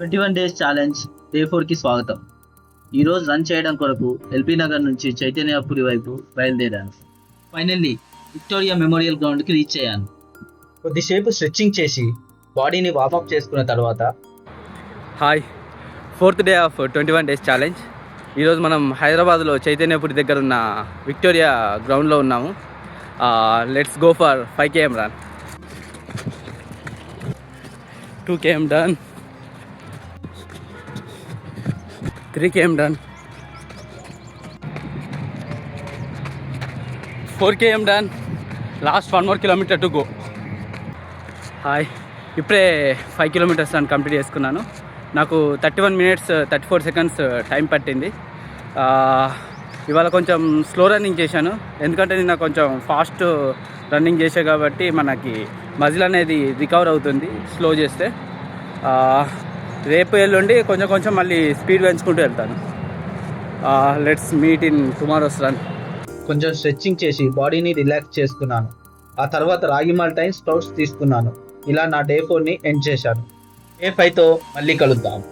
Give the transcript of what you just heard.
21 days challenge day 4కి స్వాగతం. ఈరోజు రన్ చేయడం కొరకు ఎల్బీ నగర్ నుంచి చైతన్యపురి వైపు బయలుదేరాను. ఫైనల్లీ విక్టోరియా మెమోరియల్ గ్రౌండ్కి రీచ్ అయ్యాను. కొద్దిసేపు స్ట్రెచ్చింగ్ చేసి బాడీని వార్మప్ చేసుకున్న తర్వాత hi, 4th day of 21 days challenge. ఈరోజు మనం హైదరాబాద్లో చైతన్యపురి దగ్గర ఉన్న విక్టోరియా గ్రౌండ్లో ఉన్నాము. Let's go for 5 km run. 2 km done, 3 km done, 4 km done. Last 1 more kilometer to go. Hi, ఇప్పుడే 5 kilometers రన్ కంప్లీట్ చేసుకున్నాను. నాకు 31 minutes 34 seconds టైం పట్టింది. ఇవాళ కొంచెం స్లో రన్నింగ్ చేశాను, ఎందుకంటే నేను కొంచెం ఫాస్ట్ రన్నింగ్ చేసా కాబట్టి మనకి మజిల్ అనేది రికవర్ అవుతుంది స్లో చేస్తే. రేపు ఎల్లుండి కొంచెం మళ్ళీ స్పీడ్ పెంచుకుంటూ వెళ్తాను. Let's meet in tomorrow's run. కొంచెం స్ట్రెచ్చింగ్ చేసి బాడీని రిలాక్స్ చేసుకున్నాను. ఆ తర్వాత రాగి మాల్ట్ స్ప్రౌట్స్ తీసుకున్నాను. ఇలా నా డే 4ని ఎండ్ చేశాను. డే 5తో మళ్ళీ కలుద్దాం.